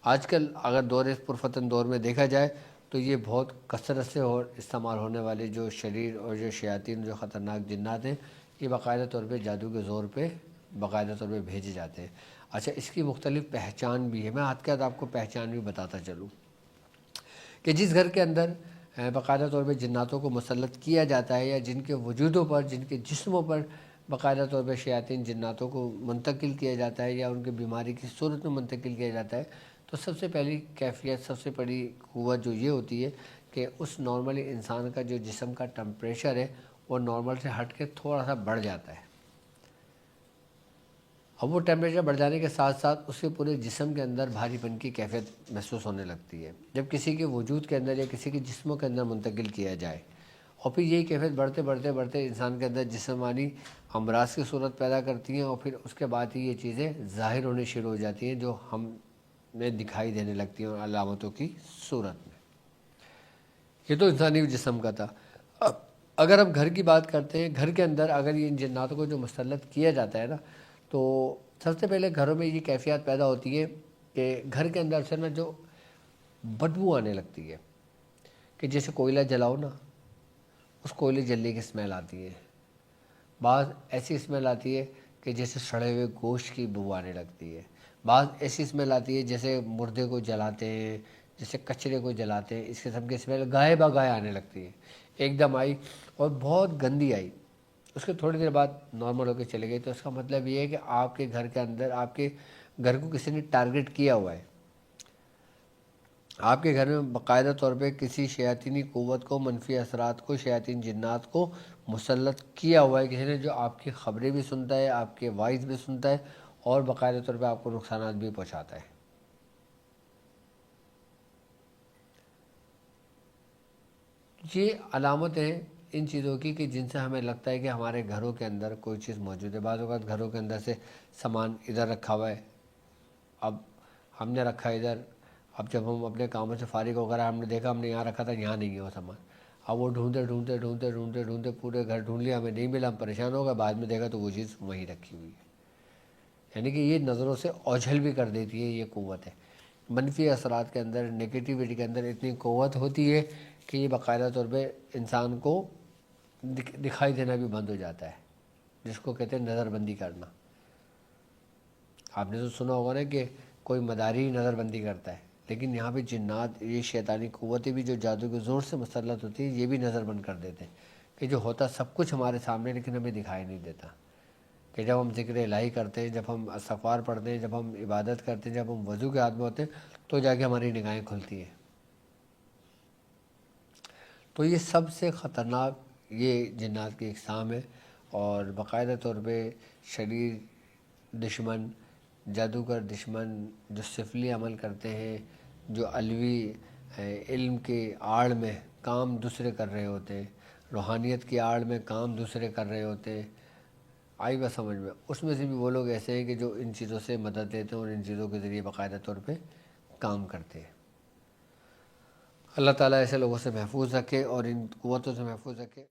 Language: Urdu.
آج کل اگر دور پرفتن دور میں دیکھا جائے تو یہ بہت کثرت سے اور استعمال ہونے والے جو شریر اور جو شیاطین جو خطرناک جنات ہیں، یہ باقاعدہ طور پہ جادو کے زور پہ باقاعدہ طور پہ بھیجے جاتے ہیں۔ اچھا، اس کی مختلف پہچان بھی ہے، میں ہاتھ کے ہاتھ آپ کو پہچان بھی بتاتا چلوں کہ جس گھر کے اندر باقاعدہ طور پہ جناتوں کو مسلط کیا جاتا ہے، یا جن کے وجودوں پر، جن کے جسموں پر باقاعدہ طور پہ شیاطین جناتوں کو منتقل کیا جاتا ہے یا ان کے بیماری کی صورت میں منتقل کیا جاتا ہے، تو سب سے پہلی کیفیت، سب سے بڑی قوت جو یہ ہوتی ہے کہ اس نارملی انسان کا جو جسم کا ٹمپریچر ہے وہ نارمل سے ہٹ کے تھوڑا سا بڑھ جاتا ہے۔ اب وہ ٹیمپریچر بڑھ جانے کے ساتھ ساتھ اس کے پورے جسم کے اندر بھاری پن کی کیفیت محسوس ہونے لگتی ہے جب کسی کے وجود کے اندر یا کسی کے جسموں کے اندر منتقل کیا جائے، اور پھر یہی کیفیت بڑھتے بڑھتے بڑھتے انسان کے اندر جسمانی امراض کی صورت پیدا کرتی ہیں، اور پھر اس کے بعد ہی یہ چیزیں ظاہر ہونے شروع ہو جاتی ہیں جو ہمیں دکھائی دینے لگتی ہیں علامتوں کی صورت میں۔ یہ تو انسانی جسم کا تھا۔ اب اگر ہم گھر کی بات کرتے ہیں، گھر کے اندر اگر یہ ان جناتوں کو جو مسلط کیا جاتا ہے نا، تو سب سے پہلے گھروں میں یہ کیفیت پیدا ہوتی ہے کہ گھر کے اندر سے نا جو بدبو آنے لگتی ہے، کہ جیسے کوئلہ جلاؤ نا، اس کوئلے جلنے کی اسمیل آتی ہے۔ بعض ایسی اسمیل آتی ہے کہ جیسے سڑے ہوئے گوشت کی بو آنے لگتی ہے۔ بعض ایسی اسمیل آتی ہے جیسے مردے کو جلاتے ہیں، جیسے کچرے کو جلاتے ہیں، اس قسم کی اسمیل گائے بگائے آنے لگتی ہے۔ ایک دم آئی اور بہت گندی آئی، اس کے تھوڑی دیر بعد نارمل ہو کے چلے گئی، تو اس کا مطلب یہ ہے کہ آپ کے گھر کے اندر، آپ کے گھر کو کسی نے ٹارگٹ کیا ہوا ہے۔ آپ کے گھر میں باقاعدہ طور پہ کسی شیاطینی قوت کو، منفی اثرات کو، شیاطین جنات کو مسلط کیا ہوا ہے کسی نے، جو آپ کی خبریں بھی سنتا ہے، آپ کے وائس بھی سنتا ہے، اور باقاعدہ طور پہ آپ کو نقصانات بھی پہنچاتا ہے۔ یہ علامت ہے ان چیزوں کی کہ جن سے ہمیں لگتا ہے کہ ہمارے گھروں کے اندر کوئی چیز موجود ہے۔ بعض اوقات گھروں کے اندر سے سامان ادھر رکھا ہوا ہے، اب ہم نے رکھا ادھر، اب جب ہم اپنے کاموں سے فارغ ہو کر ہم نے دیکھا ہم نے یہاں رکھا تھا، یہاں نہیں ہے وہ سامان۔ اب وہ ڈھونڈتے ڈھونڈتے ڈھونڈتے ڈھونڈتے ڈھونڈتے پورے گھر ڈھونڈ لیا، ہمیں نہیں ملا، ہم پریشان ہو گئے، بعد میں دیکھا تو وہ چیز وہیں رکھی ہوئی ہے۔ یعنی کہ یہ نظروں سے اوجھل بھی کر دیتی ہے، یہ قوت ہے۔ منفی اثرات کے اندر، نگیٹیوٹی کے اندر اتنی قوت ہوتی ہے کہ یہ باقاعدہ طور پہ انسان کو دکھائی دینا بھی بند ہو جاتا ہے، جس کو کہتے ہیں نظر بندی کرنا۔ آپ نے تو سنا ہوگا نا کہ کوئی مداری نظر بندی کرتا ہے، لیکن یہاں پہ جنات، یہ شیطانی قوتیں بھی جو جادو کے زور سے مسلط ہوتی ہیں، یہ بھی نظر بند کر دیتے ہیں کہ جو ہوتا سب کچھ ہمارے سامنے لیکن ہمیں دکھائی نہیں دیتا۔ کہ جب ہم ذکر الہی کرتے ہیں، جب ہم استغفار پڑھتے ہیں، جب ہم عبادت کرتے ہیں، جب ہم وضو کے حال میں ہوتے ہیں، تو جا کے ہماری نگاہیں کھلتی ہیں۔ تو یہ سب سے خطرناک یہ جنات کی اقسام ہے، اور باقاعدہ طور پہ شریر دشمن، جادوگر دشمن، جو سفلی عمل کرتے ہیں، جو علوی علم کے آڑ میں کام دوسرے کر رہے ہوتے ہیں، روحانیت کی آڑ میں کام دوسرے کر رہے ہوتے ہیں، آئی بات سمجھ میں؟ اس میں سے بھی وہ لوگ ایسے ہیں کہ جو ان چیزوں سے مدد لیتے ہیں اور ان چیزوں کے ذریعے باقاعدہ طور پہ کام کرتے ہیں۔ اللہ تعالیٰ ایسے لوگوں سے محفوظ رکھے اور ان قوتوں سے محفوظ رکھے۔